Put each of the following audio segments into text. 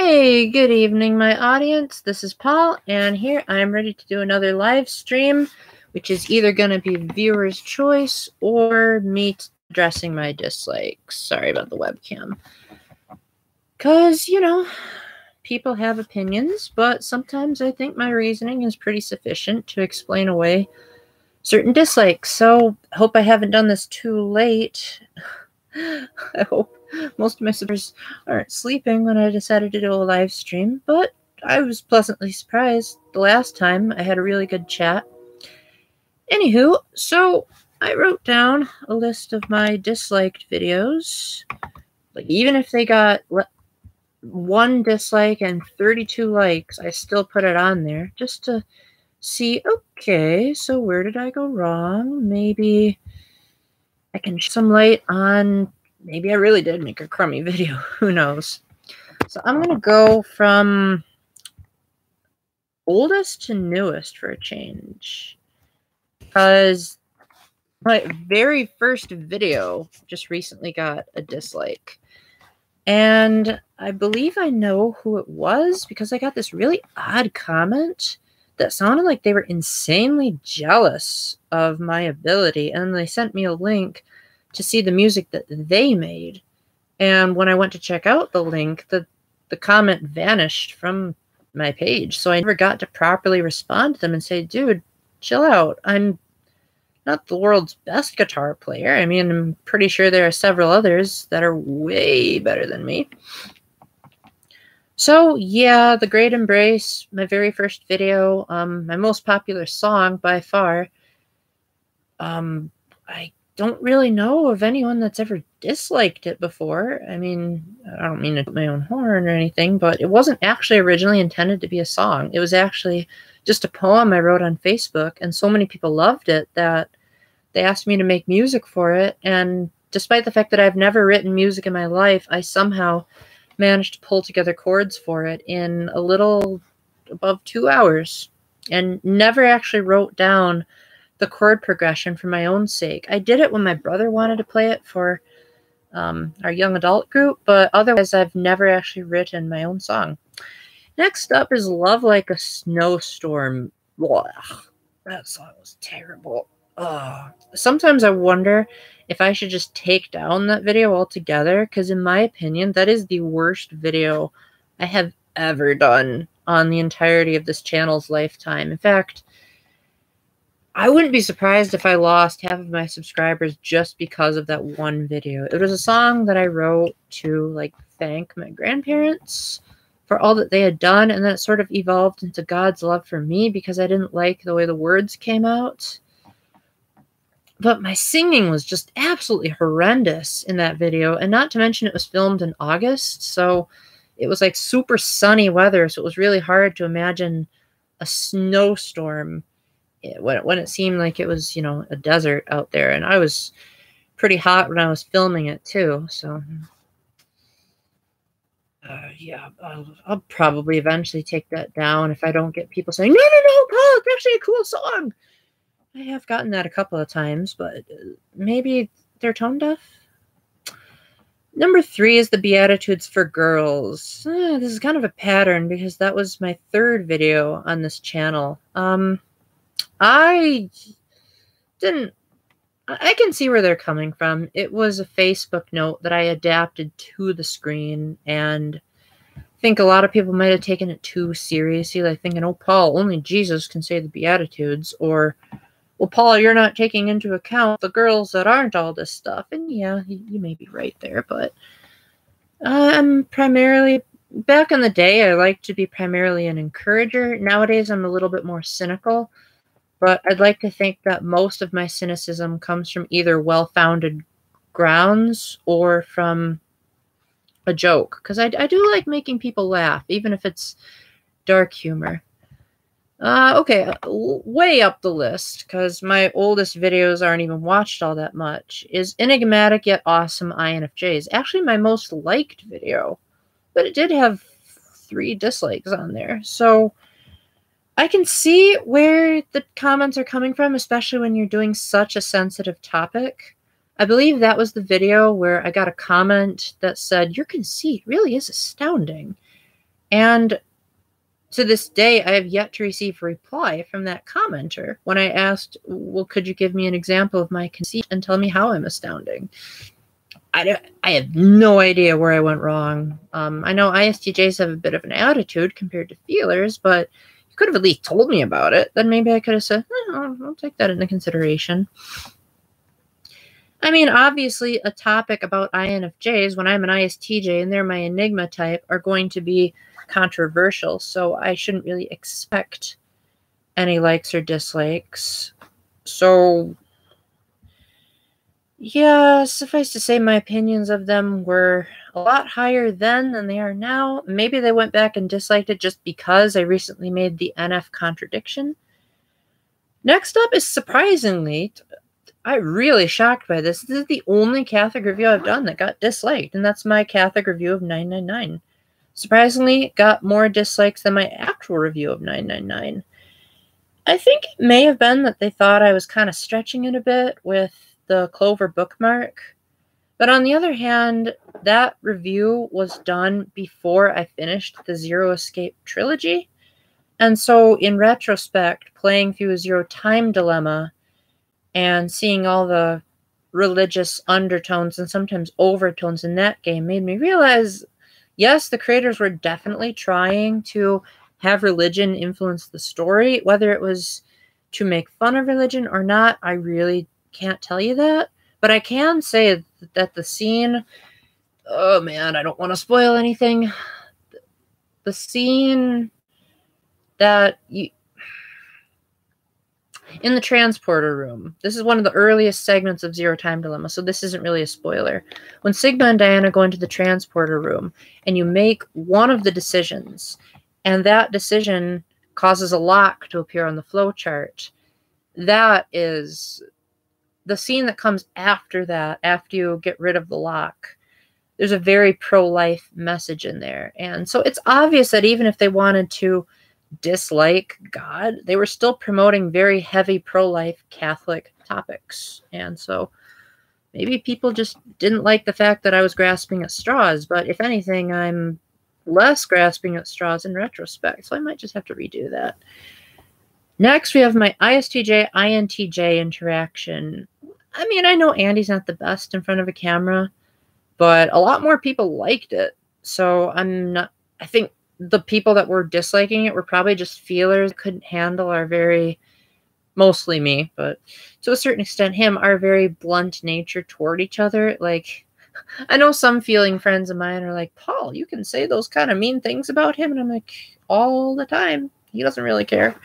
Hey, good evening, my audience. This is Paul, and here I'm ready to do another live stream, which is either going to be viewer's choice or me addressing my dislikes. Sorry about the webcam. Because, people have opinions, but sometimes I think my reasoning is pretty sufficient to explain away certain dislikes. So, I hope I haven't done this too late. I hope most of my subscribers aren't sleeping when I decided to do a live stream, but I was pleasantly surprised the last time I had a really good chat. Anywho, so I wrote down a list of my disliked videos. Like, even if they got one dislike and 32 likes, I still put it on there just to see, okay, so where did I go wrong? Maybe I can shed some light on, maybe I really did make a crummy video. Who knows? So I'm going to go from oldest to newest for a change. Because my very first video just recently got a dislike. And I believe I know who it was because I got this really odd comment that sounded like they were insanely jealous of my ability. And they sent me a link to see the music that they made. And when I went to check out the link, the comment vanished from my page. So I never got to properly respond to them and say, dude, chill out. I'm not the world's best guitar player. I mean, I'm pretty sure there are several others that are way better than me. So yeah, The Great Embrace, my very first video, my most popular song by far. I don't really know of anyone that's ever disliked it before. I mean, I don't mean to toot my own horn or anything, but it wasn't actually originally intended to be a song. It was actually just a poem I wrote on Facebook, and so many people loved it that they asked me to make music for it. And despite the fact that I've never written music in my life, I somehow managed to pull together chords for it in a little above 2 hours and never actually wrote down the chord progression for my own sake. I did it when my brother wanted to play it for our young adult group, but otherwise I've never actually written my own song. Next up is Love Like a Snowstorm. Blah. That song was terrible. Sometimes I wonder if I should just take down that video altogether, because in my opinion, that is the worst video I have ever done on the entirety of this channel's lifetime. In fact, I wouldn't be surprised if I lost half of my subscribers just because of that one video. It was a song that I wrote to, thank my grandparents for all that they had done, and then it sort of evolved into God's love for me because I didn't like the way the words came out. But my singing was just absolutely horrendous in that video, and not to mention it was filmed in August, so it was super sunny weather, so it was really hard to imagine a snowstorm when it seemed like it was, a desert out there. And I was pretty hot when I was filming it too. So yeah, I'll probably eventually take that down if I don't get people saying, no, Paul, it's actually a cool song. I have gotten that a couple of times, but maybe they're tone deaf. Number 3 is the Beatitudes for Girls. This is kind of a pattern because that was my third video on this channel. I can see where they're coming from. It was a Facebook note that I adapted to the screen, and I think a lot of people might have taken it too seriously, like thinking, oh, Paul, only Jesus can say the Beatitudes, or, well, Paul, you're not taking into account the girls that aren't all this stuff. And yeah, you may be right there, but I'm primarily, back in the day, I liked to be primarily an encourager. Nowadays, I'm a little bit more cynical. But I'd like to think that most of my cynicism comes from either well-founded grounds or from a joke. Because I do like making people laugh, even if it's dark humor. Okay, way up the list, because my oldest videos aren't even watched all that much, is Enigmatic Yet Awesome INFJs. Actually, my most liked video. But it did have 3 dislikes on there. So I can see where the comments are coming from, especially when you're doing such a sensitive topic. I believe that was the video where I got a comment that said, your conceit really is astounding. And to this day, I have yet to receive a reply from that commenter when I asked, well, could you give me an example of my conceit and tell me how I'm astounding? I have no idea where I went wrong. I know ISTJs have a bit of an attitude compared to feelers, but you could have at least told me about it. Then maybe I could have said, I'll take that into consideration. I mean, obviously, a topic about INFJs, when I'm an ISTJ and they're my Enigma type, are going to be controversial, so I shouldn't really expect any likes or dislikes. So, yeah, suffice to say, my opinions of them were a lot higher then than they are now. Maybe they went back and disliked it just because I recently made the NF contradiction. Next up is, surprisingly, I'm really shocked by this. This is the only Catholic review I've done that got disliked, and that's my Catholic review of 999. Surprisingly, it got more dislikes than my actual review of 999. I think it may have been that they thought I was kind of stretching it a bit with the Clover bookmark. But on the other hand, that review was done before I finished the Zero Escape trilogy. And so, in retrospect, playing through Zero Time Dilemma and seeing all the religious undertones and sometimes overtones in that game made me realize, yes, the creators were definitely trying to have religion influence the story. Whether it was to make fun of religion or not, I really can't tell you that. But I can say that the scene, oh man, I don't want to spoil anything. The scene that you, in the transporter room. This is one of the earliest segments of Zero Time Dilemma, so this isn't really a spoiler. When Sigma and Diana go into the transporter room, and you make one of the decisions, and that decision causes a lock to appear on the flowchart, that is the scene that comes after that, after you get rid of the lock. There's a very pro-life message in there. And so it's obvious that even if they wanted to dislike God, they were still promoting very heavy pro-life Catholic topics. And so maybe people just didn't like the fact that I was grasping at straws, but if anything, I'm less grasping at straws in retrospect, so I might just have to redo that. Next, we have my ISTJ-INTJ interaction. I mean, I know Andy's not the best in front of a camera, but a lot more people liked it. So I think the people that were disliking it were probably just feelers, couldn't handle our very, mostly me, but to a certain extent him, our very blunt nature toward each other. Like, I know some feeling friends of mine are like, Paul, you can say those kind of mean things about him. And I'm like, all the time. He doesn't really care.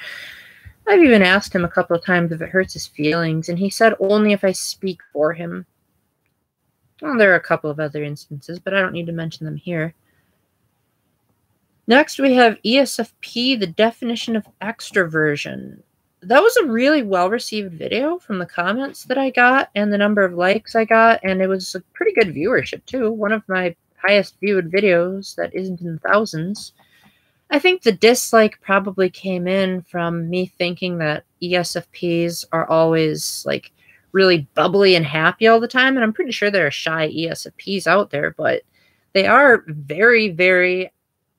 I've even asked him a couple of times if it hurts his feelings, and he said only if I speak for him. Well, there are a couple of other instances, but I don't need to mention them here. Next, we have ESFP, the definition of extroversion. That was a really well-received video from the comments that I got and the number of likes I got, and it was a pretty good viewership, too. One of my highest viewed videos that isn't in the thousands. I think the dislike probably came in from me thinking that ESFPs are always, like, really bubbly and happy all the time, and I'm pretty sure there are shy ESFPs out there, but they are very, very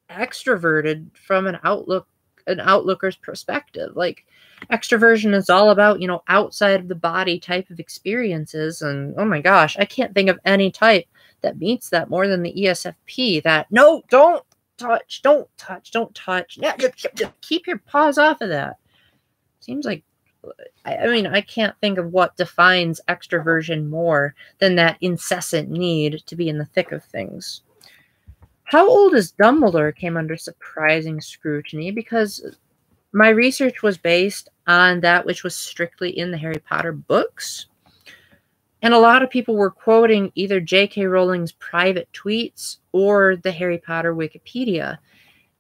extroverted from an outlooker's perspective. Like, extroversion is all about, you know, outside of the body type of experiences, and oh my gosh, I can't think of any type that meets that more than the ESFP. That, no, don't touch, don't touch. Yeah, just keep your paws off of that. Seems like, I mean, I can't think of what defines extroversion more than that incessant need to be in the thick of things. How Old is Dumbledore came under surprising scrutiny because my research was based on that which was strictly in the Harry Potter books. And a lot of people were quoting either J.K. Rowling's private tweets or the Harry Potter Wikipedia.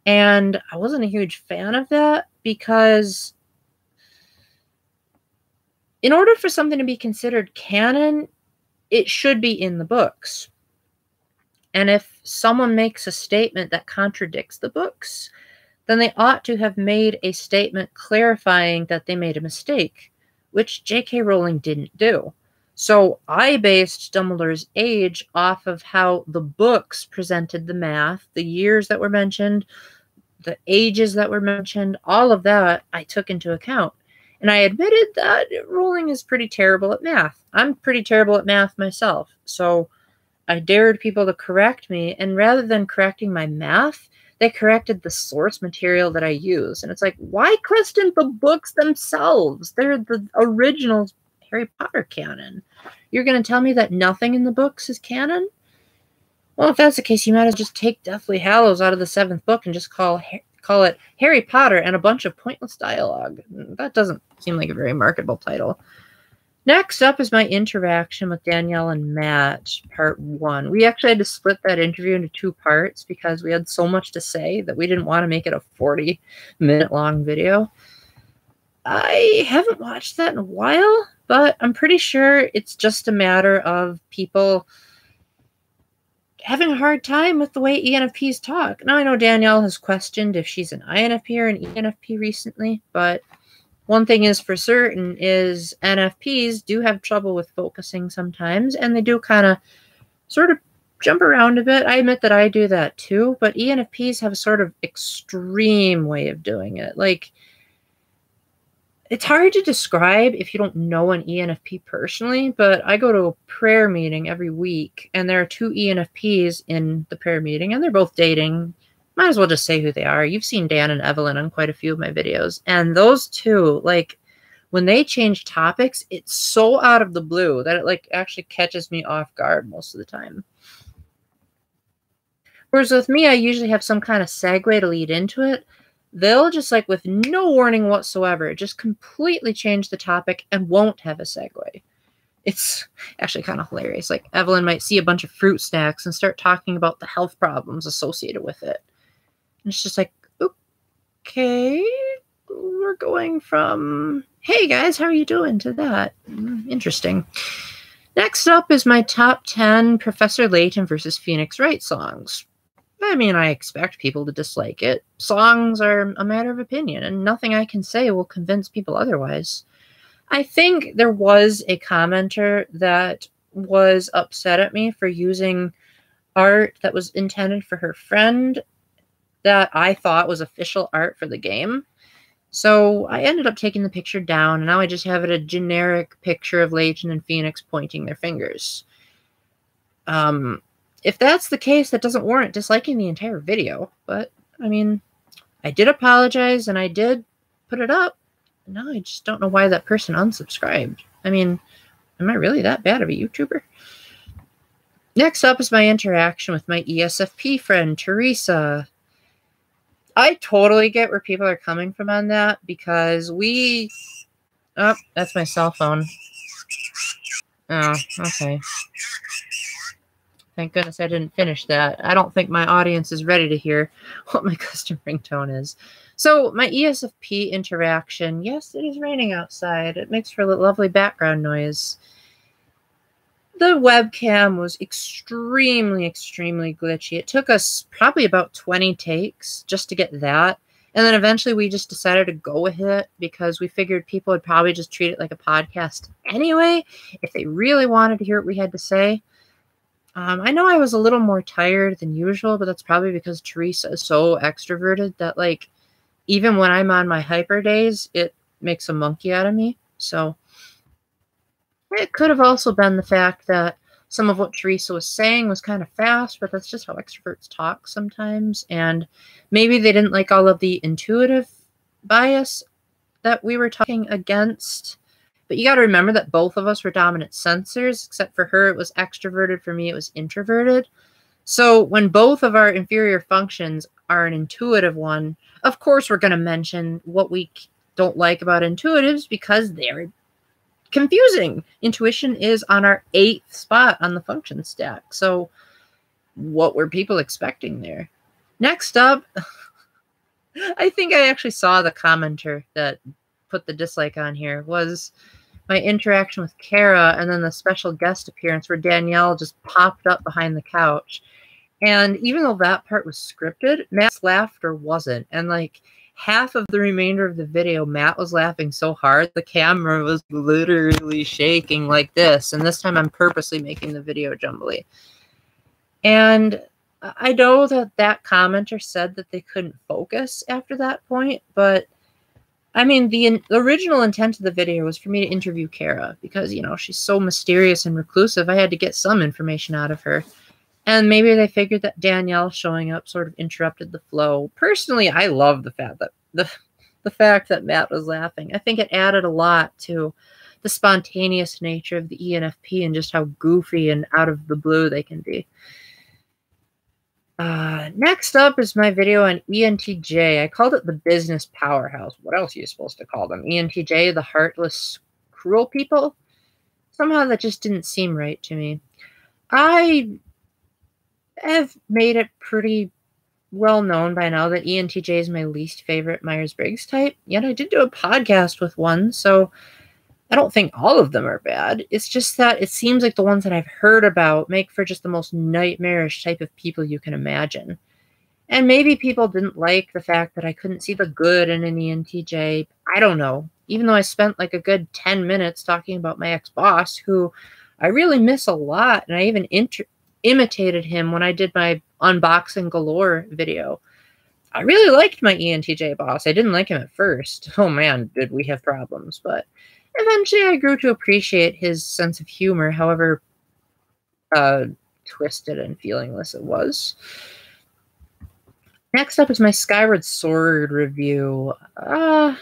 And I wasn't a huge fan of that because in order for something to be considered canon, it should be in the books. And if someone makes a statement that contradicts the books, then they ought to have made a statement clarifying that they made a mistake, which J.K. Rowling didn't do. So I based Dumbledore's age off of how the books presented the math, the years that were mentioned, the ages that were mentioned, all of that I took into account. And I admitted that Rowling is pretty terrible at math. I'm pretty terrible at math myself. So I dared people to correct me, and rather than correcting my math, they corrected the source material that I use. And it's like, why question the books themselves? They're the original Harry Potter canon. You're going to tell me that nothing in the books is canon? Well, if that's the case, you might as well just take Deathly Hallows out of the 7th book and just call it Harry Potter and a bunch of pointless dialogue. That doesn't seem like a very marketable title. Next up is my interaction with Danielle and Matt, part 1. We actually had to split that interview into 2 parts because we had so much to say that we didn't want to make it a 40-minute-long video. I haven't watched that in a while, but I'm pretty sure it's just a matter of people having a hard time with the way ENFPs talk. Now, I know Danielle has questioned if she's an INFP or an ENFP recently, but one thing is for certain is NFPs do have trouble with focusing sometimes, and they do kind of sort of jump around a bit. I admit that I do that too, but ENFPs have a sort of extreme way of doing it. Like, it's hard to describe if you don't know an ENFP personally, but I go to a prayer meeting every week, and there are 2 ENFPs in the prayer meeting, and they're both dating. Might as well just say who they are. You've seen Dan and Evelyn on quite a few of my videos. And those 2, like, when they change topics, it's so out of the blue that it, like, actually catches me off guard most of the time. Whereas with me, I usually have some kind of segue to lead into it. They'll just, like, with no warning whatsoever, just completely change the topic and won't have a segue. It's actually kind of hilarious. Like, Evelyn might see a bunch of fruit snacks and start talking about the health problems associated with it. And it's just like, okay, we're going from, hey guys, how are you doing, to that. Interesting. Next up is my top 10 Professor Layton versus Phoenix Wright songs. I mean, I expect people to dislike it. Songs are a matter of opinion, and nothing I can say will convince people otherwise. I think there was a commenter that was upset at me for using art that was intended for her friend that I thought was official art for the game. So I ended up taking the picture down, and now I just have it a generic picture of Layton and Phoenix pointing their fingers. If that's the case, that doesn't warrant disliking the entire video. But, I mean, I did apologize, and I did put it up. Now I just don't know why that person unsubscribed. I mean, am I really that bad of a YouTuber? Next up is my interaction with my ESFP friend, Teresa. I totally get where people are coming from on that, because we... Oh, that's my cell phone. Oh, okay. Thank goodness I didn't finish that. I don't think my audience is ready to hear what my custom ringtone is. So, my ESFP interaction. Yes, it is raining outside. It makes for a lovely background noise. The webcam was extremely, extremely glitchy. It took us probably about 20 takes just to get that. And then eventually we just decided to go with it because we figured people would probably just treat it like a podcast anyway if they really wanted to hear what we had to say. I know I was a little more tired than usual, but that's probably because Teresa is so extroverted that, like, even when I'm on my hyper days, it makes a monkey out of me. So it could have also been the fact that some of what Teresa was saying was kind of fast, but that's just how extroverts talk sometimes. And maybe they didn't like all of the intuitive bias that we were talking against. But you got to remember that both of us were dominant sensors, except for her, it was extroverted. For me, it was introverted. So when both of our inferior functions are an intuitive one, of course we're going to mention what we don't like about intuitives because they're confusing. Intuition is on our 8th spot on the function stack. So what were people expecting there? Next up, I think I actually saw the commenter that put the dislike on here, was my interaction with Kara and then the special guest appearance where Danielle just popped up behind the couch. And even though that part was scripted, Matt's laughter wasn't. And, like, half of the remainder of the video, Matt was laughing so hard, the camera was literally shaking like this. And this time I'm purposely making the video jumbly. And I know that that commenter said that they couldn't focus after that point, but I mean, the original intent of the video was for me to interview Kara because, you know, she's so mysterious and reclusive. I had to get some information out of her. And maybe they figured that Danielle showing up sort of interrupted the flow. Personally, I love the fact that the fact that Matt was laughing. I think it added a lot to the spontaneous nature of the ENFP and just how goofy and out of the blue they can be. Next up is my video on ENTJ. I called it the business powerhouse. What else are you supposed to call them? ENTJ, the heartless, cruel people? Somehow that just didn't seem right to me. I have made it pretty well known by now that ENTJ is my least favorite Myers-Briggs type, yet I did do a podcast with one, so I don't think all of them are bad. It's just that it seems like the ones that I've heard about make for just the most nightmarish type of people you can imagine. And maybe people didn't like the fact that I couldn't see the good in an ENTJ. I don't know. Even though I spent like a good 10 minutes talking about my ex-boss, who I really miss a lot, and I even imitated him when I did my unboxing galore video. I really liked my ENTJ boss. I didn't like him at first. Oh man, did we have problems. But eventually I grew to appreciate his sense of humor, however twisted and feelingless it was. Next up is my Skyward Sword review. Not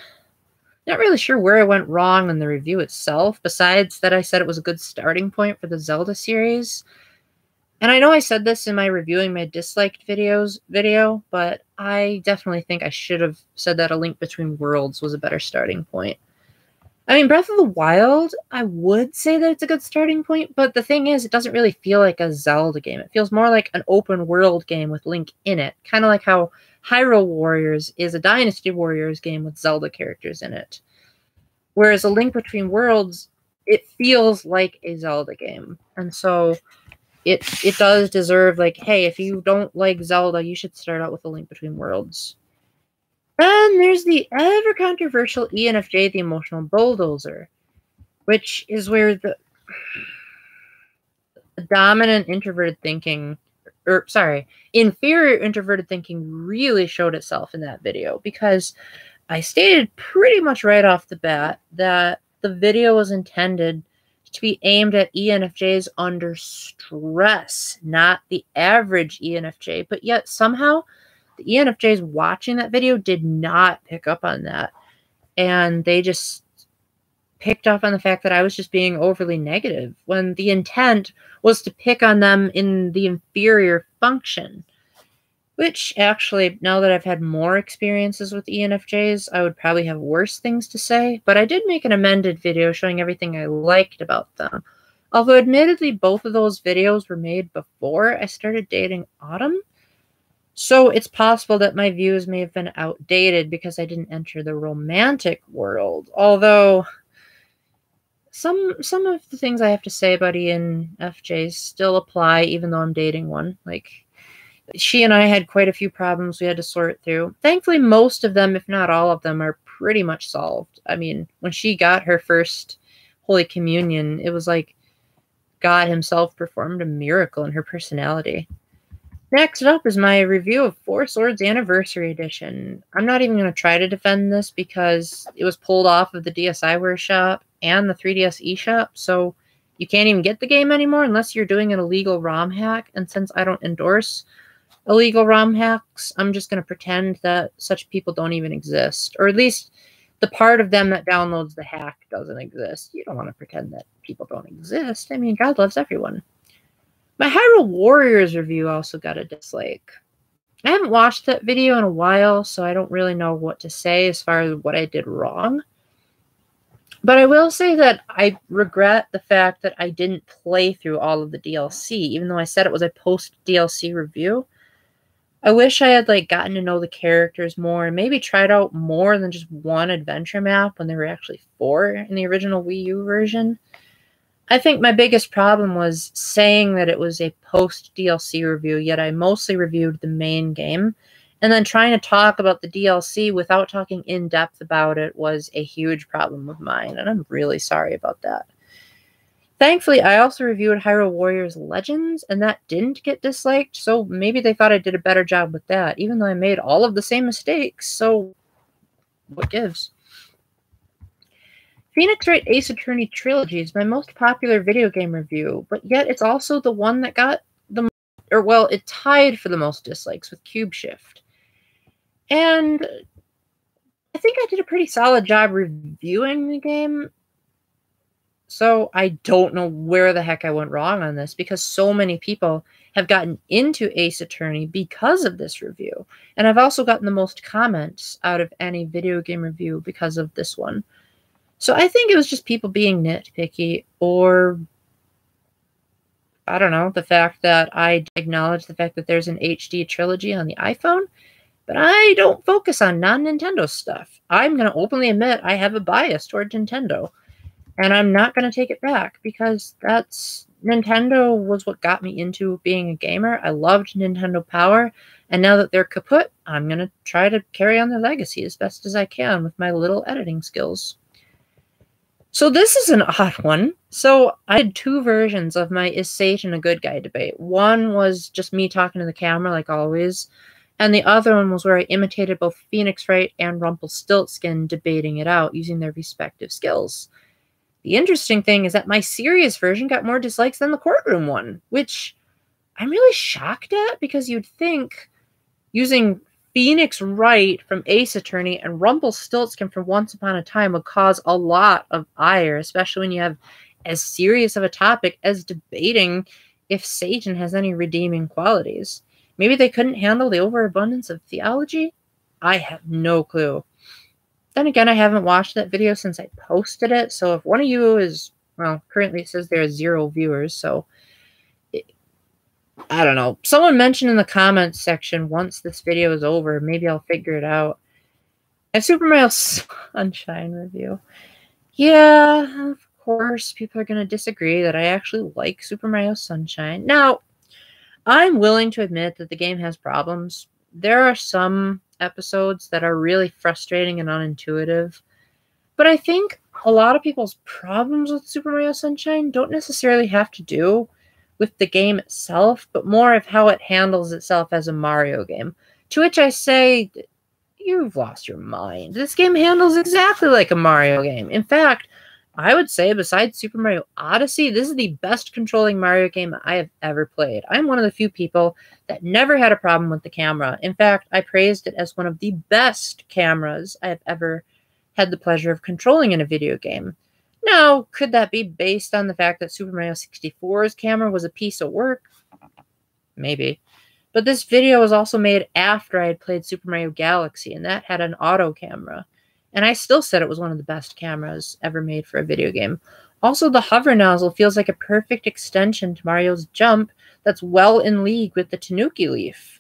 really sure where I went wrong in the review itself, besides that I said it was a good starting point for the Zelda series. And I know I said this in my reviewing my disliked videos video, but I definitely think I should have said that A Link Between Worlds was a better starting point. I mean, Breath of the Wild, I would say that it's a good starting point, but the thing is, it doesn't really feel like a Zelda game. It feels more like an open world game with Link in it, kind of like how Hyrule Warriors is a Dynasty Warriors game with Zelda characters in it. Whereas A Link Between Worlds, it feels like a Zelda game. And so it does deserve, like, hey, if you don't like Zelda, you should start out with A Link Between Worlds. Then there's the ever controversial ENFJ, the Emotional Bulldozer, which is where the dominant introverted thinking, inferior introverted thinking really showed itself in that video, because I stated pretty much right off the bat that the video was intended to be aimed at ENFJs under stress, not the average ENFJ, but yet somehow the ENFJs watching that video did not pick up on that. And they just picked up on the fact that I was just being overly negative, when the intent was to pick on them in the inferior function. Which, actually, now that I've had more experiences with ENFJs, I would probably have worse things to say. But I did make an amended video showing everything I liked about them. Although, admittedly, both of those videos were made before I started dating Autumn. So it's possible that my views may have been outdated because I didn't enter the romantic world. Although some of the things I have to say about ENFJs still apply even though I'm dating one. Like, she and I had quite a few problems we had to sort through. Thankfully, most of them, if not all of them, are pretty much solved. I mean, when she got her first Holy Communion, it was like God himself performed a miracle in her personality. Next up is my review of Four Swords Anniversary Edition. I'm not even going to try to defend this because it was pulled off of the DSiWare shop and the 3DS eShop, so you can't even get the game anymore unless you're doing an illegal ROM hack, and since I don't endorse illegal ROM hacks, I'm just going to pretend that such people don't even exist, or at least the part of them that downloads the hack doesn't exist. You don't want to pretend that people don't exist. I mean, God loves everyone. My Hyrule Warriors review also got a dislike. I haven't watched that video in a while, so I don't really know what to say as far as what I did wrong. But I will say that I regret the fact that I didn't play through all of the DLC, even though I said it was a post-DLC review. I wish I had gotten to know the characters more and maybe tried out more than just one adventure map when there were actually 4 in the original Wii U version. I think my biggest problem was saying that it was a post-DLC review, yet I mostly reviewed the main game, And then trying to talk about the DLC without talking in depth about it was a huge problem of mine, and I'm really sorry about that. Thankfully, I also reviewed Hyrule Warriors Legends, and that didn't get disliked, so maybe they thought I did a better job with that, even though I made all of the same mistakes, so what gives? Phoenix Wright Ace Attorney Trilogy is my most popular video game review, but yet it's also the one that got the most, or well, it tied for the most dislikes with Cube Shift. And I think I did a pretty solid job reviewing the game. So I don't know where the heck I went wrong on this, because so many people have gotten into Ace Attorney because of this review. And I've also gotten the most comments out of any video game review because of this one. So I think it was just people being nitpicky, or I don't know, the fact that I acknowledge the fact that there's an HD trilogy on the iPhone. But I don't focus on non-Nintendo stuff. I'm going to openly admit I have a bias toward Nintendo. And I'm not going to take it back, because Nintendo was what got me into being a gamer. I loved Nintendo Power. And now that they're kaput, I'm going to try to carry on their legacy as best as I can with my little editing skills. So this is an odd one. So I had two versions of my Is Satan a Good Guy debate. One was just me talking to the camera like always. And the other one was where I imitated both Phoenix Wright and Rumpelstiltskin debating it out using their respective skills. The interesting thing is that my serious version got more dislikes than the courtroom one, which I'm really shocked at, because you'd think using Phoenix Wright from Ace Attorney and Rumpelstiltskin from Once Upon a Time would cause a lot of ire, especially when you have as serious of a topic as debating if Satan has any redeeming qualities. Maybe they couldn't handle the overabundance of theology? I have no clue. Then again, I haven't watched that video since I posted it, so if one of you is, well, currently it says there are 0 viewers, so I don't know. Someone mentioned in the comments section once this video is over, maybe I'll figure it out. And Super Mario Sunshine review. Yeah, of course, people are going to disagree that I actually like Super Mario Sunshine. Now, I'm willing to admit that the game has problems. There are some episodes that are really frustrating and unintuitive. But I think a lot of people's problems with Super Mario Sunshine don't necessarily have to do with the game itself, but more of how it handles itself as a Mario game. To which I say, you've lost your mind. This game handles exactly like a Mario game. In fact, I would say, besides Super Mario Odyssey, this is the best controlling Mario game I have ever played. I'm one of the few people that never had a problem with the camera. In fact, I praised it as one of the best cameras I have ever had the pleasure of controlling in a video game. Now, could that be based on the fact that Super Mario 64's camera was a piece of work? Maybe. But this video was also made after I had played Super Mario Galaxy, and that had an auto camera. And I still said it was one of the best cameras ever made for a video game. Also, the hover nozzle feels like a perfect extension to Mario's jump that's well in league with the Tanuki leaf.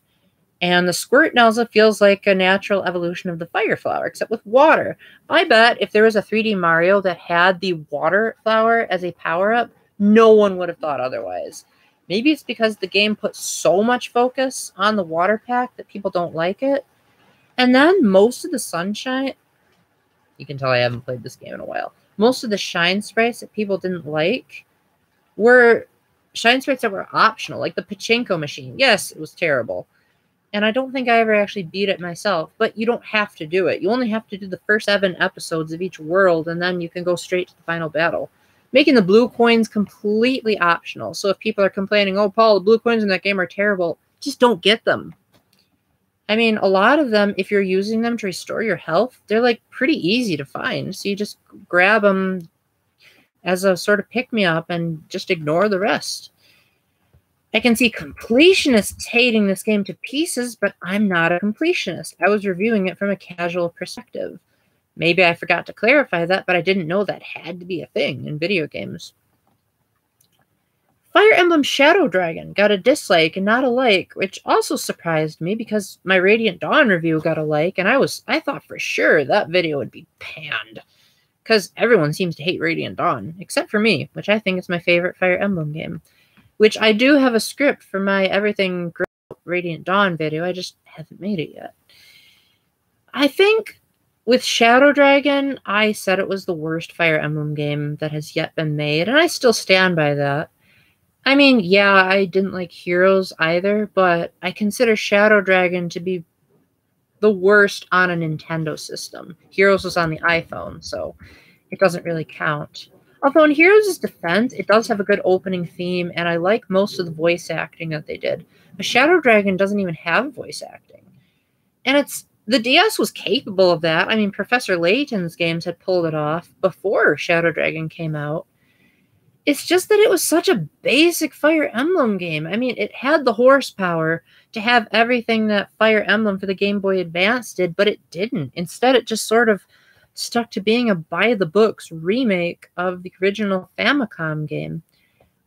And the squirt nozzle feels like a natural evolution of the fire flower, except with water. I bet if there was a 3D Mario that had the water flower as a power-up, no one would have thought otherwise. Maybe it's because the game puts so much focus on the water pack that people don't like it. And then most of the sunshine... You can tell I haven't played this game in a while. Most of the shine sprites that people didn't like were shine sprites that were optional, like the pachinko machine. Yes, it was terrible. And I don't think I ever actually beat it myself, but you don't have to do it. You only have to do the first 7 episodes of each world, and then you can go straight to the final battle, making the blue coins completely optional. So if people are complaining, oh, Paul, the blue coins in that game are terrible, just don't get them. I mean, a lot of them, if you're using them to restore your health, they're like pretty easy to find. So you just grab them as a sort of pick-me-up and just ignore the rest. I can see completionists hating this game to pieces, but I'm not a completionist. I was reviewing it from a casual perspective. Maybe I forgot to clarify that, but I didn't know that had to be a thing in video games. Fire Emblem Shadow Dragon got a dislike and not a like, which also surprised me because my Radiant Dawn review got a like, and I thought for sure that video would be panned, because everyone seems to hate Radiant Dawn, except for me, which I think is my favorite Fire Emblem game, which I do have a script for my Everything Radiant Dawn video. I just haven't made it yet. I think with Shadow Dragon, I said it was the worst Fire Emblem game that has yet been made, and I still stand by that. I mean, yeah, I didn't like Heroes either, but I consider Shadow Dragon to be the worst on a Nintendo system. Heroes was on the iPhone, so it doesn't really count. Although in Heroes' defense, it does have a good opening theme, and I like most of the voice acting that they did. But Shadow Dragon doesn't even have voice acting. And the DS was capable of that. I mean, Professor Layton's games had pulled it off before Shadow Dragon came out. It's just that it was such a basic Fire Emblem game. I mean, it had the horsepower to have everything that Fire Emblem for the Game Boy Advance did, but it didn't. Instead, it just sort of stuck to being a by-the-books remake of the original Famicom game,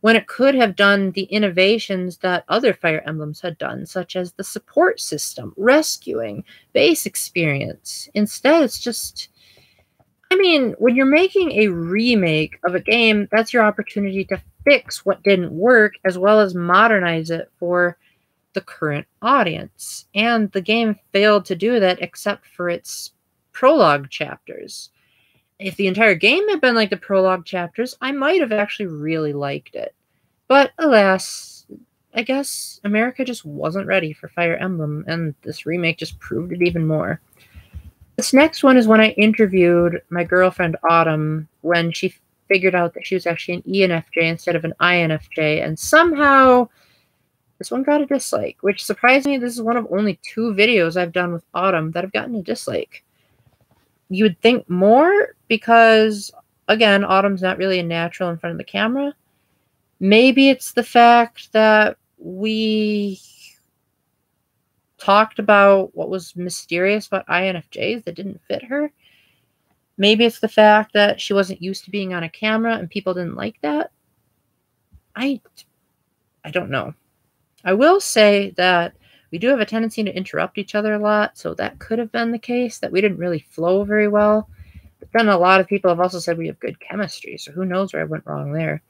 when it could have done the innovations that other Fire Emblems had done, such as the support system, rescuing, base experience. Instead, it's just... I mean, when you're making a remake of a game, that's your opportunity to fix what didn't work, as well as modernize it for the current audience. And the game failed to do that except for its prologue chapters. If the entire game had been like the prologue chapters, I might have actually really liked it. But alas, I guess America just wasn't ready for Fire Emblem, and this remake just proved it even more. This next one is when I interviewed my girlfriend Autumn when she figured out that she was actually an ENFJ instead of an INFJ, and somehow this one got a dislike, which surprised me. This is one of only 2 videos I've done with Autumn that have gotten a dislike. You would think more because, again, Autumn's not really a natural in front of the camera. Maybe it's the fact that we talked about what was mysterious about INFJs that didn't fit her. Maybe it's the fact that she wasn't used to being on a camera and people didn't like that. I don't know. I will say that we do have a tendency to interrupt each other a lot, so that could have been the case, that we didn't really flow very well. But then a lot of people have also said we have good chemistry, so who knows where I went wrong there.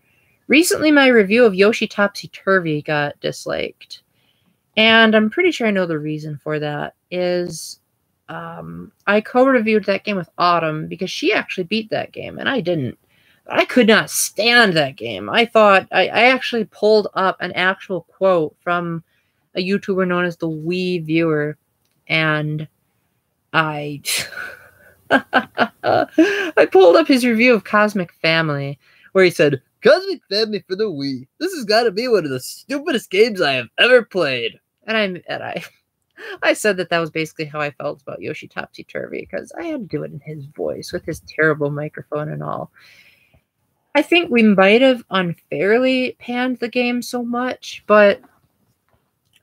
Recently, my review of Yoshi Topsy Turvy got disliked. And I'm pretty sure I know the reason for that is I co-reviewed that game with Autumn because she actually beat that game, and I didn't. I could not stand that game. I actually pulled up an actual quote from a YouTuber known as the Wii Viewer, and I pulled up his review of Cosmic Family, where he said, "Cosmic Family for the Wii. This has got to be one of the stupidest games I have ever played." And I said that was basically how I felt about Yoshi Topsy Turvy, because I had to do it in his voice with his terrible microphone and all. I think we might have unfairly panned the game so much, but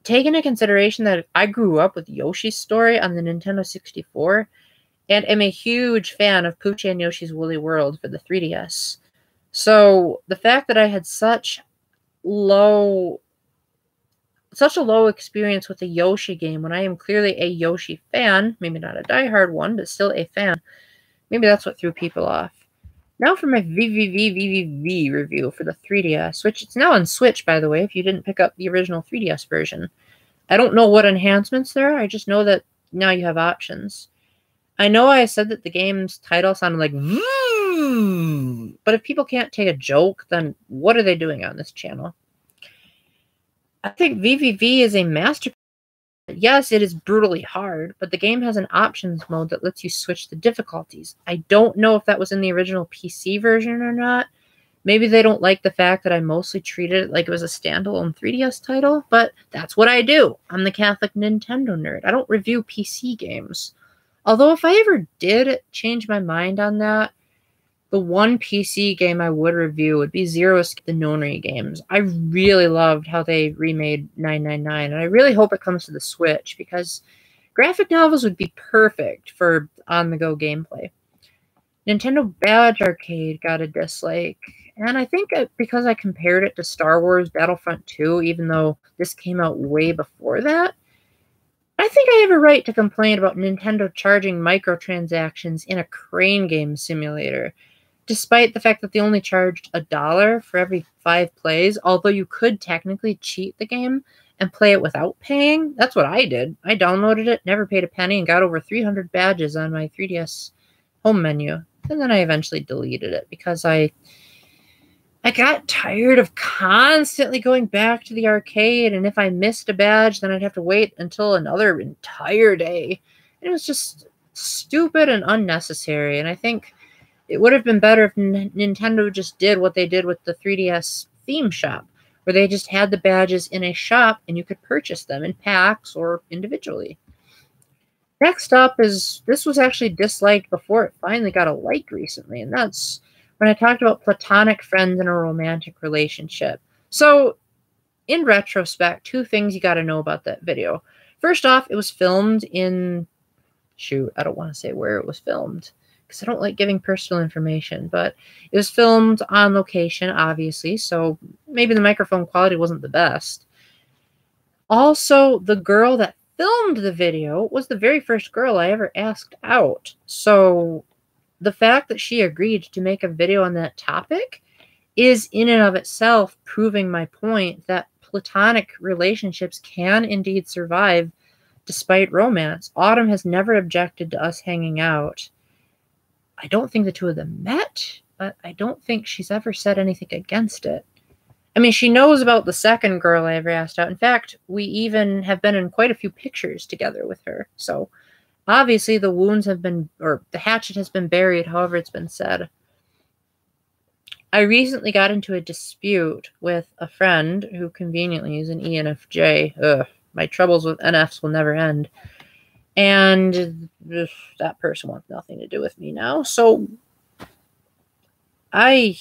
take into consideration that I grew up with Yoshi's Story on the Nintendo 64 and am a huge fan of Poochie and Yoshi's Woolly World for the 3DS. So the fact that I had such a low experience with a Yoshi game when I am clearly a Yoshi fan, maybe not a diehard one, but still a fan, maybe that's what threw people off. Now for my VVV review for the 3DS, which it's now on Switch, by the way, if you didn't pick up the original 3DS version. I don't know what enhancements there are, I just know that now you have options. I know I said that the game's title sounded like VVV, but if people can't take a joke, then what are they doing on this channel? I think VVV is a masterpiece. Yes, it is brutally hard, but the game has an options mode that lets you switch the difficulties. I don't know if that was in the original PC version or not. Maybe they don't like the fact that I mostly treated it like it was a standalone 3DS title, but that's what I do. I'm the Catholic Nintendo nerd. I don't review PC games. Although if I ever did change my mind on that, the one PC game I would review would be Zero Escape, the Nonary games. I really loved how they remade 999, and I really hope it comes to the Switch, because graphic novels would be perfect for on-the-go gameplay. Nintendo Badge Arcade got a dislike, and I think because I compared it to Star Wars Battlefront 2, even though this came out way before that, I think I have a right to complain about Nintendo charging microtransactions in a crane game simulator, despite the fact that they only charged $1 for every 5 plays, although you could technically cheat the game and play it without paying. That's what I did. I downloaded it, never paid a penny, and got over 300 badges on my 3DS home menu. And then I eventually deleted it because I got tired of constantly going back to the arcade, and if I missed a badge, then I'd have to wait until another entire day. And it was just stupid and unnecessary, and I think it would have been better if Nintendo just did what they did with the 3DS theme shop, where they just had the badges in a shop and you could purchase them in packs or individually. Next up is, this was actually disliked before it finally got a like recently, and that's when I talked about platonic friends in a romantic relationship. So, in retrospect, 2 things you got to know about that video. First off, it was filmed in, shoot, I don't want to say where it was filmed, because I don't like giving personal information, but it was filmed on location, obviously, so maybe the microphone quality wasn't the best. Also, the girl that filmed the video was the very first girl I ever asked out, so the fact that she agreed to make a video on that topic is in and of itself proving my point that platonic relationships can indeed survive despite romance. Autumn has never objected to us hanging out. I don't think the 2 of them met, but I don't think she's ever said anything against it. I mean, she knows about the second girl I ever asked out. In fact, we even have been in quite a few pictures together with her, so obviously, the wounds have been, or the hatchet has been buried, however it's been said. I recently got into a dispute with a friend who conveniently is an ENFJ. Ugh, my troubles with NFs will never end. And that person wants nothing to do with me now. So I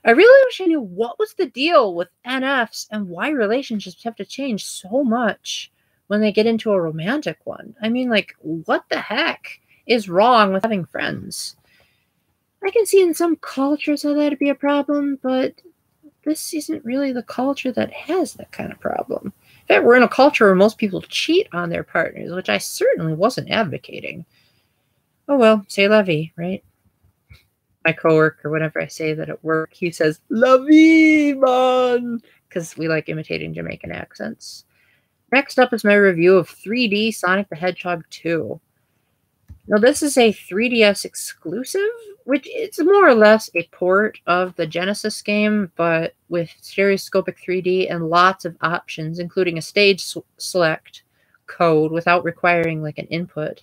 really wish I knew what was the deal with NFs and why relationships have to change so much when they get into a romantic one. I mean, like, what the heck is wrong with having friends? I can see in some cultures how that'd be a problem, but this isn't really the culture that has that kind of problem. In fact, we're in a culture where most people cheat on their partners, which I certainly wasn't advocating. Oh well, c'est la vie, right? My coworker, whenever I say that at work, he says, "La vie, man," because we like imitating Jamaican accents. Next up is my review of 3D Sonic the Hedgehog 2. Now, this is a 3DS exclusive, which it's more or less a port of the Genesis game, but with stereoscopic 3D and lots of options, including a stage select code without requiring like an input.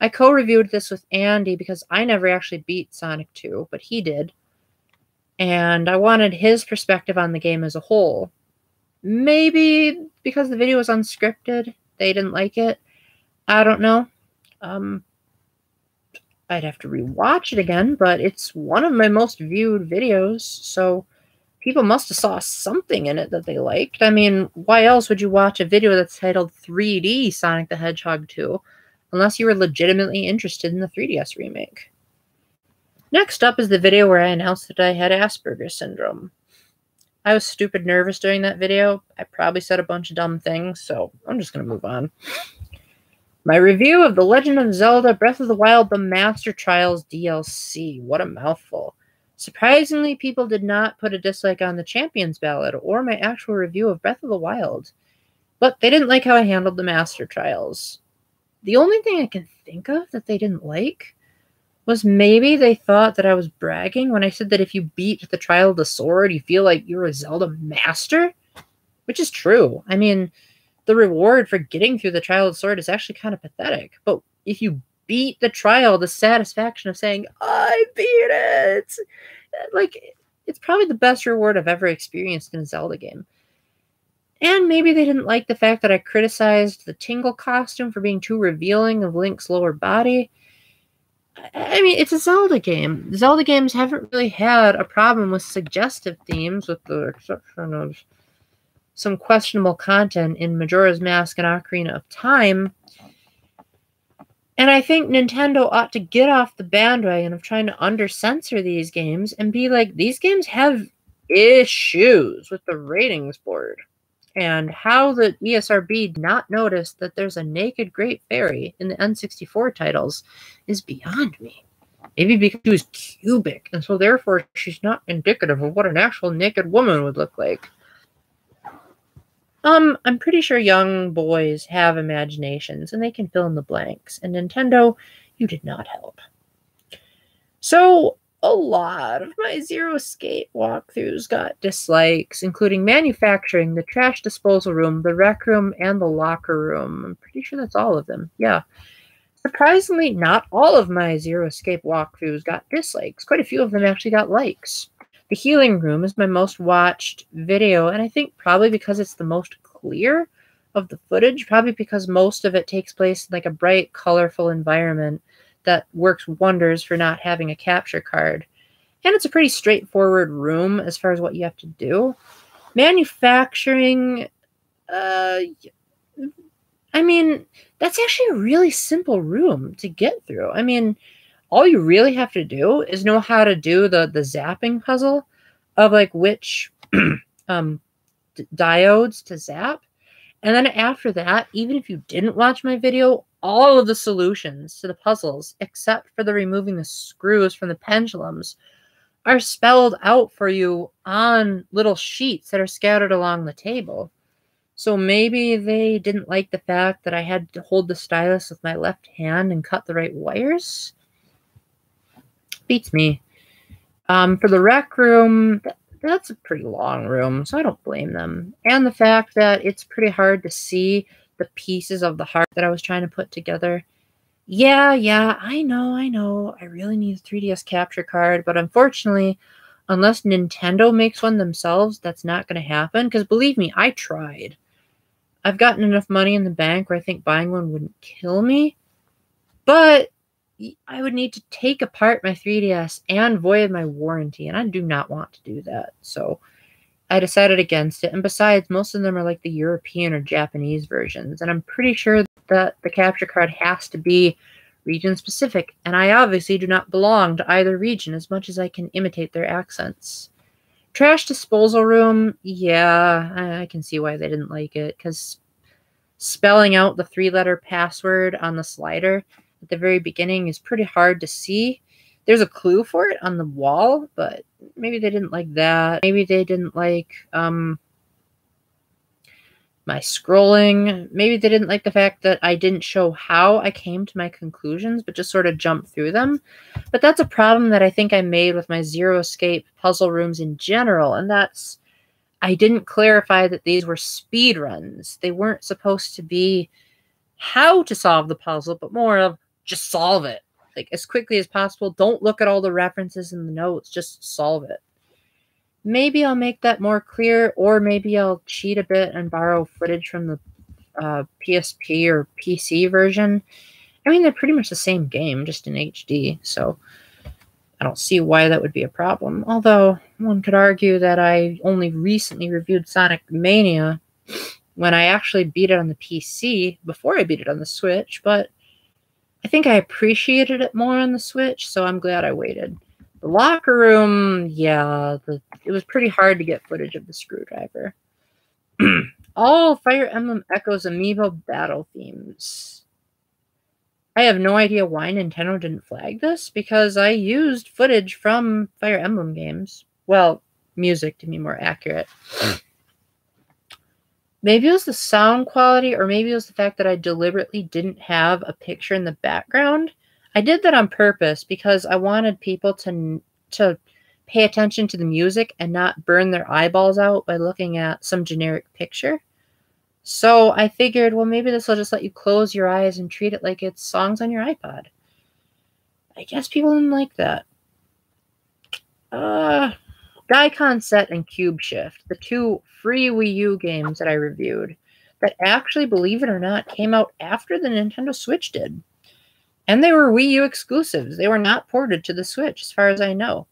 I co-reviewed this with Andy because I never actually beat Sonic 2, but he did. And I wanted his perspective on the game as a whole. Maybe because the video was unscripted, they didn't like it. I don't know. I'd have to rewatch it again, but it's one of my most viewed videos, so people must have saw something in it that they liked. I mean, why else would you watch a video that's titled 3D Sonic the Hedgehog 2, unless you were legitimately interested in the 3DS remake? Next up is the video where I announced that I had Asperger's syndrome. I was stupid nervous during that video. I probably said a bunch of dumb things, so I'm just going to move on. My review of The Legend of Zelda Breath of the Wild The Master Trials DLC. What a mouthful. Surprisingly, people did not put a dislike on the Champions Ballad or my actual review of Breath of the Wild. But they didn't like how I handled the Master Trials. The only thing I can think of that they didn't like was maybe they thought that I was bragging when I said that if you beat the Trial of the Sword, you feel like you're a Zelda master, which is true. I mean, the reward for getting through the Trial of the Sword is actually kind of pathetic, but if you beat the trial, the satisfaction of saying, I beat it, like, it's probably the best reward I've ever experienced in a Zelda game. And maybe they didn't like the fact that I criticized the Tingle costume for being too revealing of Link's lower body. I mean, it's a Zelda game. Zelda games haven't really had a problem with suggestive themes, with the exception of some questionable content in Majora's Mask and Ocarina of Time. And I think Nintendo ought to get off the bandwagon of trying to under-censor these games and be like, these games have issues with the ratings board. And how the ESRB did not notice that there's a naked Great Fairy in the N64 titles is beyond me. Maybe because she was cubic, and so therefore she's not indicative of what an actual naked woman would look like. I'm pretty sure young boys have imaginations and they can fill in the blanks. And Nintendo, you did not help. So a lot of my Zero Escape walkthroughs got dislikes, including manufacturing, the trash disposal room, the rec room, and the locker room. I'm pretty sure that's all of them. Yeah. Surprisingly, not all of my Zero Escape walkthroughs got dislikes. Quite a few of them actually got likes. The healing room is my most watched video, and I think probably because it's the most clear of the footage, probably because most of it takes place in like a bright, colorful environment that works wonders for not having a capture card. And it's a pretty straightforward room as far as what you have to do. Manufacturing, I mean, that's actually a really simple room to get through. I mean, all you really have to do is know how to do the zapping puzzle of like which diodes to zap. And then after that, even if you didn't watch my video, all of the solutions to the puzzles, except for the removing the screws from the pendulums, are spelled out for you on little sheets that are scattered along the table. So maybe they didn't like the fact that I had to hold the stylus with my left hand and cut the right wires. Beats me. For the rec room, that's a pretty long room, so I don't blame them. And the fact that it's pretty hard to see the pieces of the heart that I was trying to put together. Yeah, I know. I really need a 3DS capture card, but unfortunately, unless Nintendo makes one themselves, that's not going to happen. Because believe me, I tried. I've gotten enough money in the bank where I think buying one wouldn't kill me, but I would need to take apart my 3DS and void my warranty, and I do not want to do that. So I decided against it. And besides, most of them are like the European or Japanese versions, and I'm pretty sure that the capture card has to be region specific, and I obviously do not belong to either region as much as I can imitate their accents. Trash disposal room, yeah, I can see why they didn't like it, because spelling out the 3-letter password on the slider at the very beginning is pretty hard to see. There's a clue for it on the wall, but maybe they didn't like that. Maybe they didn't like my scrolling. Maybe they didn't like the fact that I didn't show how I came to my conclusions, but just sort of jumped through them. But that's a problem that I think I made with my Zero Escape puzzle rooms in general, and that's I didn't clarify that these were speed runs. They weren't supposed to be how to solve the puzzle, but more of just solve it. Like as quickly as possible. Don't look at all the references in the notes. Just solve it. Maybe I'll make that more clear, or maybe I'll cheat a bit and borrow footage from the PSP or PC version. I mean, they're pretty much the same game, just in HD, so I don't see why that would be a problem. Although, one could argue that I only recently reviewed Sonic Mania when I actually beat it on the PC before I beat it on the Switch, but I think I appreciated it more on the Switch, so I'm glad I waited. The locker room, yeah, it was pretty hard to get footage of the screwdriver. All Fire Emblem Echoes amiibo battle themes. I have no idea why Nintendo didn't flag this, because I used footage from Fire Emblem games. Well, music to be more accurate. Maybe it was the sound quality, or maybe it was the fact that I deliberately didn't have a picture in the background. I did that on purpose because I wanted people to pay attention to the music and not burn their eyeballs out by looking at some generic picture. So I figured, well, maybe this will just let you close your eyes and treat it like it's songs on your iPod. I guess people didn't like that. Daikon Set and Cube Shift, the two free Wii U games that I reviewed, that actually, believe it or not, came out after the Nintendo Switch did. And they were Wii U exclusives. They were not ported to the Switch, as far as I know.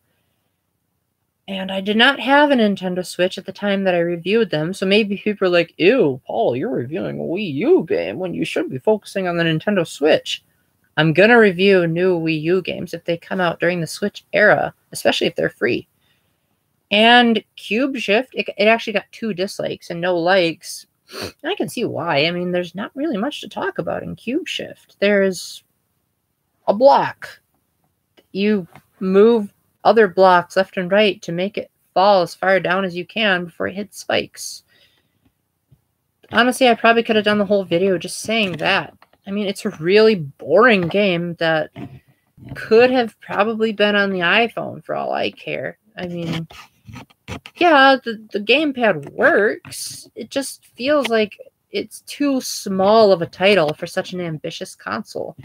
And I did not have a Nintendo Switch at the time that I reviewed them, so maybe people are like, ew, Paul, you're reviewing a Wii U game when you should be focusing on the Nintendo Switch. I'm going to review new Wii U games if they come out during the Switch era, especially if they're free. And Cube Shift, it actually got 2 dislikes and no likes. And I can see why. I mean, there's not really much to talk about in Cube Shift. There's a block. You move other blocks left and right to make it fall as far down as you can before it hits spikes. Honestly, I probably could have done the whole video just saying that. I mean, it's a really boring game that could have probably been on the iPhone for all I care. I mean, yeah, the gamepad works. It just feels like it's too small of a title for such an ambitious console.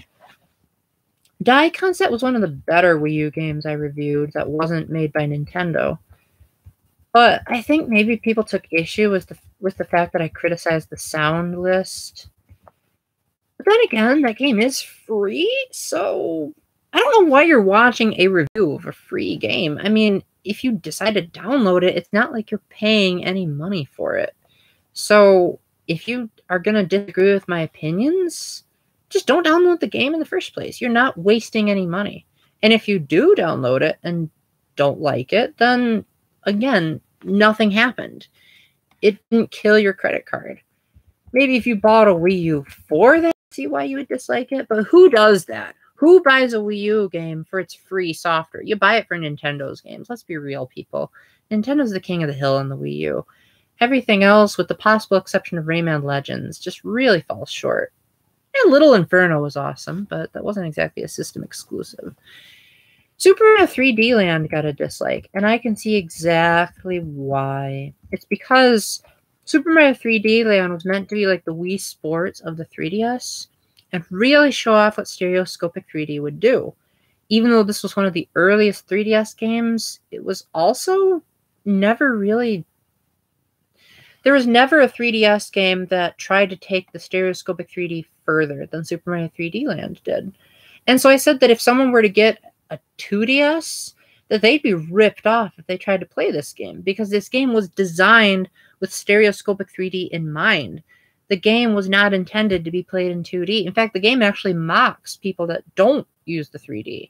Die Concept was one of the better Wii U games I reviewed that wasn't made by Nintendo. But I think maybe people took issue with the fact that I criticized the sound list. But then again, that game is free, so I don't know why you're watching a review of a free game. I mean, if you decide to download it, it's not like you're paying any money for it. So if you are going to disagree with my opinions, just don't download the game in the first place. You're not wasting any money. And if you do download it and don't like it, then again, nothing happened. It didn't kill your credit card. Maybe if you bought a Wii U for that, see why you would dislike it. But who does that? Who buys a Wii U game for its free software? You buy it for Nintendo's games. Let's be real, people. Nintendo's the king of the hill on the Wii U. Everything else, with the possible exception of Rayman Legends, just really falls short. And Little Inferno was awesome, but that wasn't exactly a system exclusive. Super Mario 3D Land got a dislike, and I can see exactly why. It's because Super Mario 3D Land was meant to be like the Wii Sports of the 3DS and really show off what stereoscopic 3D would do. Even though this was one of the earliest 3DS games, it was also never really... There was never a 3DS game that tried to take the stereoscopic 3D further than Super Mario 3D Land did. And so I said that if someone were to get a 2DS, that they'd be ripped off if they tried to play this game, because this game was designed with stereoscopic 3D in mind. The game was not intended to be played in 2D. In fact, the game actually mocks people that don't use the 3D.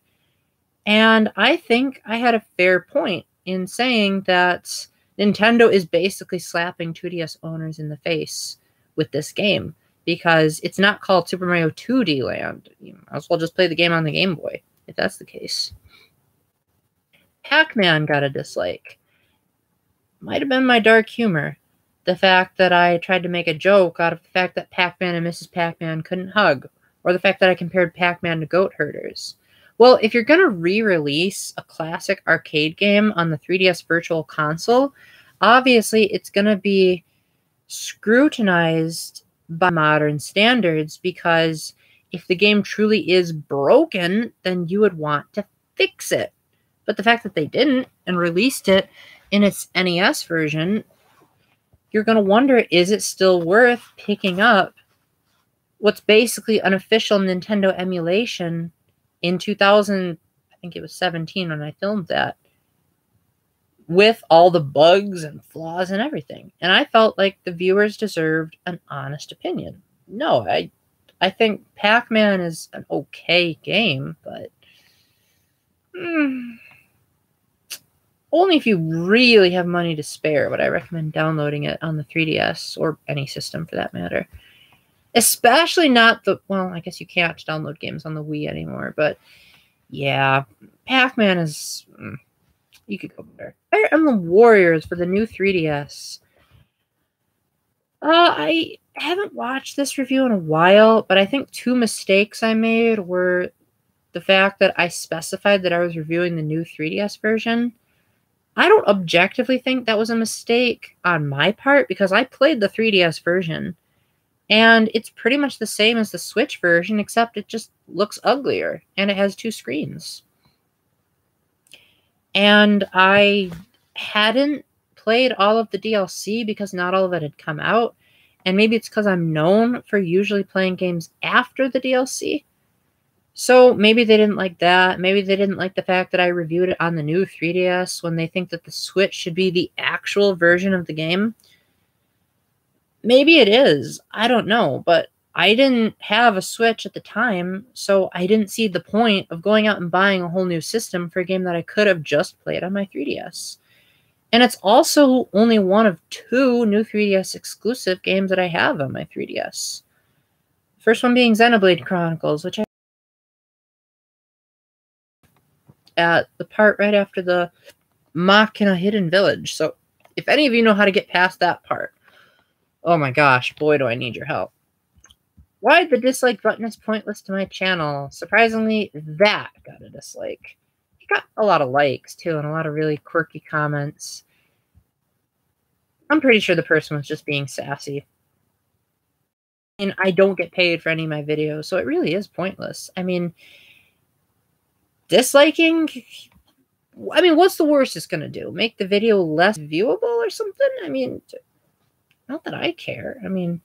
And I think I had a fair point in saying that Nintendo is basically slapping 2DS owners in the face with this game, because it's not called Super Mario 2D Land. You might as well just play the game on the Game Boy, if that's the case. Pac-Man got a dislike. Might have been my dark humor. The fact that I tried to make a joke out of the fact that Pac-Man and Mrs. Pac-Man couldn't hug, or the fact that I compared Pac-Man to goat herders. Well, if you're going to re-release a classic arcade game on the 3DS Virtual Console, obviously it's going to be scrutinized by modern standards, because if the game truly is broken, then you would want to fix it. But the fact that they didn't and released it in its NES version, you're going to wonder, is it still worth picking up what's basically an official Nintendo emulation in 2000, I think it was 17 when I filmed that, with all the bugs and flaws and everything. And I felt like the viewers deserved an honest opinion. No, I think Pac-Man is an okay game, but only if you really have money to spare would I recommend downloading it on the 3DS, or any system for that matter. Especially not the... Well, I guess you can't download games on the Wii anymore, but yeah, Pac-Man is... You could go better. Fire Emblem Warriors for the new 3DS. I haven't watched this review in a while, but I think two mistakes I made were the fact that I specified that I was reviewing the new 3DS version. I don't objectively think that was a mistake on my part, because I played the 3DS version, and it's pretty much the same as the Switch version, except it just looks uglier, and it has two screens. And I hadn't played all of the DLC because not all of it had come out, and maybe it's because I'm known for usually playing games after the DLC. So maybe they didn't like that. Maybe they didn't like the fact that I reviewed it on the new 3DS when they think that the Switch should be the actual version of the game. Maybe it is. I don't know. But I didn't have a Switch at the time, so I didn't see the point of going out and buying a whole new system for a game that I could have just played on my 3DS. And it's also only one of two new 3DS exclusive games that I have on my 3DS. First one being Xenoblade Chronicles, which I... at the part right after the Mach in a Hidden Village. So if any of you know how to get past that part, Oh my gosh, boy, do I need your help. Why the dislike button is pointless to my channel. Surprisingly, that got a dislike. He got a lot of likes, too, and a lot of really quirky comments. I'm pretty sure the person was just being sassy. And I don't get paid for any of my videos, so it really is pointless. I mean, disliking... I mean, what's the worst it's going to do? Make the video less viewable or something? I mean, not that I care. I mean,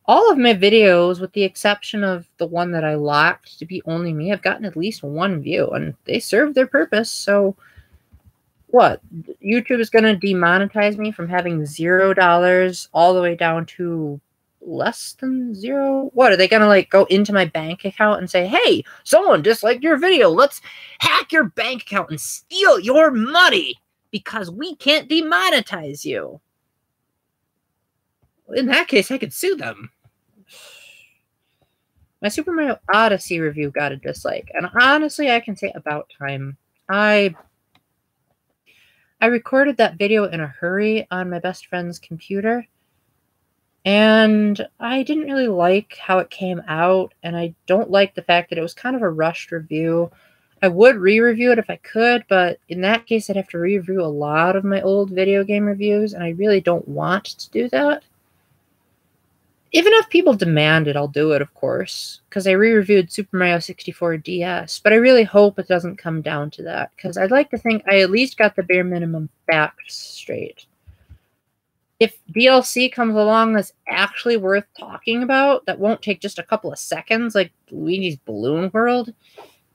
all of my videos, with the exception of the one that I locked to be only me, have gotten at least one view, and they serve their purpose, so... What? YouTube is going to demonetize me from having $0 all the way down to less than zero? What, are they going to, like, go into my bank account and say, hey, someone disliked your video. Let's hack your bank account and steal your money because we can't demonetize you? In that case, I could sue them. My Super Mario Odyssey review got a dislike, and honestly, I can say about time. I recorded that video in a hurry on my best friend's computer, and I didn't really like how it came out, and I don't like the fact that it was kind of a rushed review. I would re-review it if I could, but in that case, I'd have to re-review a lot of my old video game reviews, and I really don't want to do that. Even if people demand it, I'll do it, of course, because I re-reviewed Super Mario 64 DS, but I really hope it doesn't come down to that, because I'd like to think I at least got the bare minimum facts straight. If DLC comes along that's actually worth talking about, that won't take just a couple of seconds, like Luigi's Balloon World,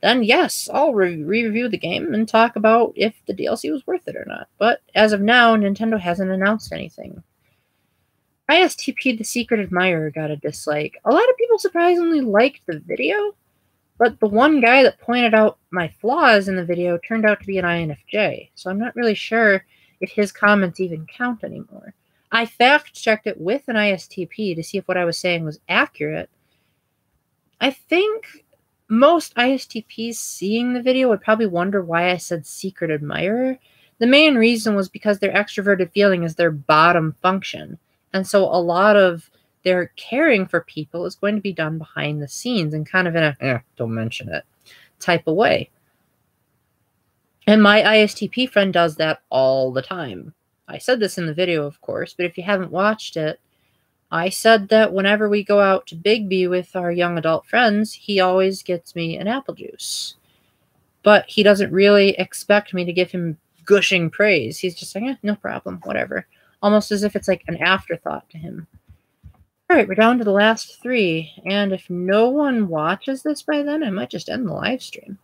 then yes, I'll re-review the game and talk about if the DLC was worth it or not. But as of now, Nintendo hasn't announced anything. ISTP The Secret Admirer got a dislike. A lot of people surprisingly liked the video, but the one guy that pointed out my flaws in the video turned out to be an INFJ, so I'm not really sure if his comments even count anymore. I fact-checked it with an ISTP to see if what I was saying was accurate. I think most ISTPs seeing the video would probably wonder why I said Secret Admirer. The main reason was because their extroverted feeling is their bottom function. And so a lot of their caring for people is going to be done behind the scenes and kind of in a, don't mention it, type of way. And my ISTP friend does that all the time. I said this in the video, of course, but if you haven't watched it, I said that whenever we go out to Bigby with our young adult friends, he always gets me an apple juice. But he doesn't really expect me to give him gushing praise. He's just like, no problem, whatever. Almost as if it's like an afterthought to him. Alright, we're down to the last 3, and if no one watches this by then, I might just end the live stream.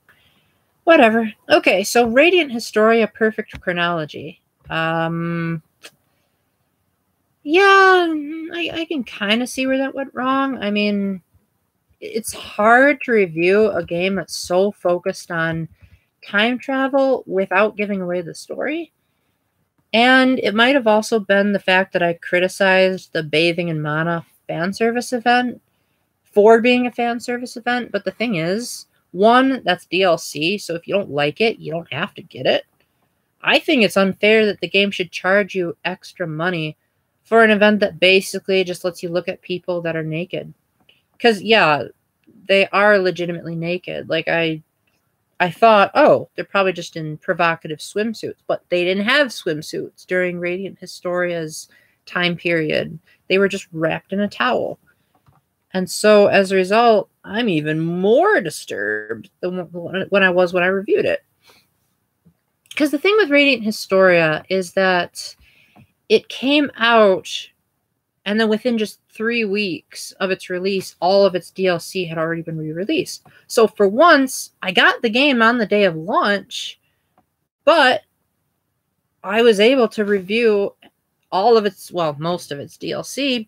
Whatever. Okay, so Radiant Historia Perfect Chronology. Yeah, I can kind of see where that went wrong. I mean, it's hard to review a game that's so focused on time travel without giving away the story. And it might have also been the fact that I criticized the Bathing in Mana fan service event for being a fan service event. But the thing is, one, that's DLC, so if you don't like it, you don't have to get it. I think it's unfair that the game should charge you extra money for an event that basically just lets you look at people that are naked. Because, yeah, they are legitimately naked. Like, I thought, oh, they're probably just in provocative swimsuits. But they didn't have swimsuits during Radiant Historia's time period. They were just wrapped in a towel. And so, as a result, I'm even more disturbed than when I was when I reviewed it. Because the thing with Radiant Historia is that it came out, and then within just 3 weeks of its release, all of its DLC had already been re-released. So for once, I got the game on the day of launch, but I was able to review all of its, well, most of its DLC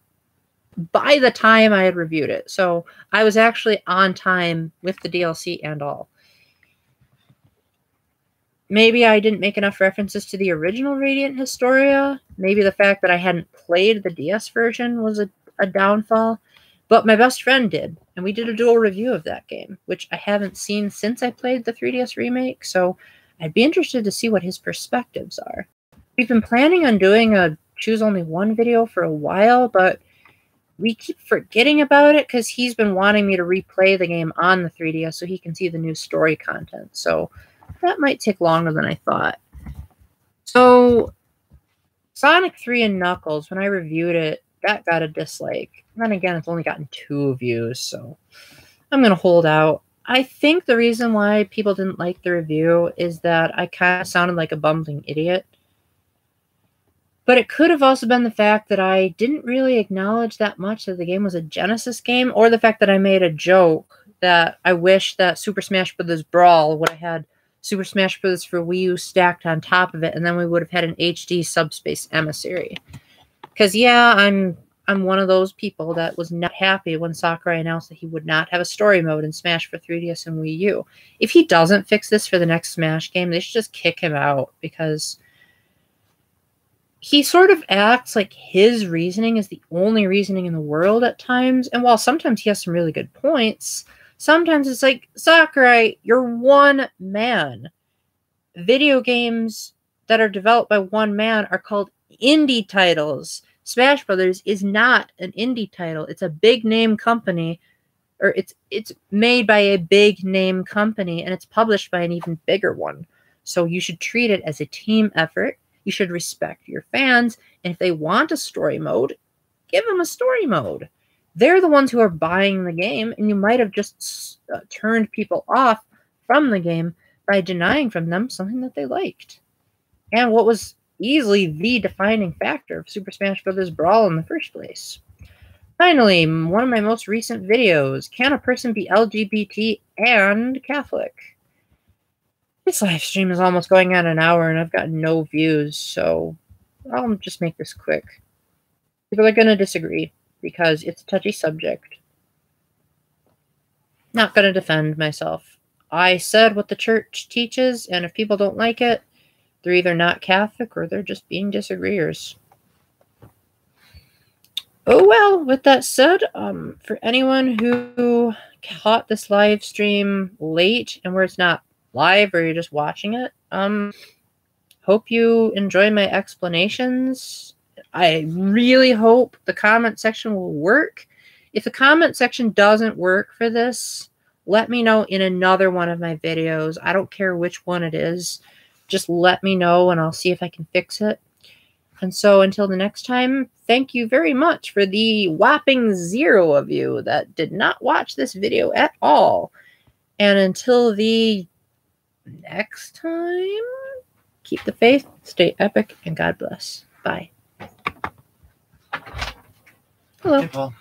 by the time I had reviewed it. So I was actually on time with the DLC and all. Maybe I didn't make enough references to the original Radiant Historia. Maybe the fact that I hadn't played the DS version was a downfall. But my best friend did, and we did a dual review of that game, which I haven't seen since I played the 3DS remake, so I'd be interested to see what his perspectives are. We've been planning on doing a choose only one video for a while, but we keep forgetting about it because he's been wanting me to replay the game on the 3DS so he can see the new story content. So that might take longer than I thought. So Sonic 3 and Knuckles, when I reviewed it, that got a dislike. And then again, it's only gotten 2 views, so I'm going to hold out. I think the reason why people didn't like the review is that I kind of sounded like a bumbling idiot. But it could have also been the fact that I didn't really acknowledge that much that the game was a Genesis game, or the fact that I made a joke that I wish that Super Smash Bros. Brawl would have had Super Smash Bros. For Wii U stacked on top of it, and then we would have had an HD Subspace Emissary. Because, yeah, I'm one of those people that was not happy when Sakurai announced that he would not have a story mode in Smash for 3DS and Wii U. If he doesn't fix this for the next Smash game, they should just kick him out, because he sort of acts like his reasoning is the only reasoning in the world at times. And while sometimes he has some really good points, sometimes it's like, Sakurai, you're one man. Video games that are developed by one man are called indie titles. Smash Brothers is not an indie title. It's a big name company, or it's made by a big name company, and it's published by an even bigger one. So you should treat it as a team effort. You should respect your fans, and if they want a story mode, give them a story mode. They're the ones who are buying the game, and you might have just turned people off from the game by denying from them something that they liked. And what was easily the defining factor of Super Smash Bros. Brawl in the first place. Finally, one of my most recent videos, can a person be LGBT and Catholic? This live stream is almost going on an hour and I've got no views, so I'll just make this quick. People are going to disagree because it's a touchy subject. Not going to defend myself. I said what the church teaches, and if people don't like it, they're either not Catholic or they're just being disagreeers. Oh well, with that said, for anyone who caught this live stream late and where it's not live or you're just watching it, hope you enjoy my explanations. I really hope the comment section will work. If the comment section doesn't work for this, let me know in another one of my videos. I don't care which one it is. Just let me know and I'll see if I can fix it. And so until the next time, thank you very much for the whopping 0 of you that did not watch this video at all. And until the next time, keep the faith, stay epic, and God bless. Bye. Hello. Hey, Paul.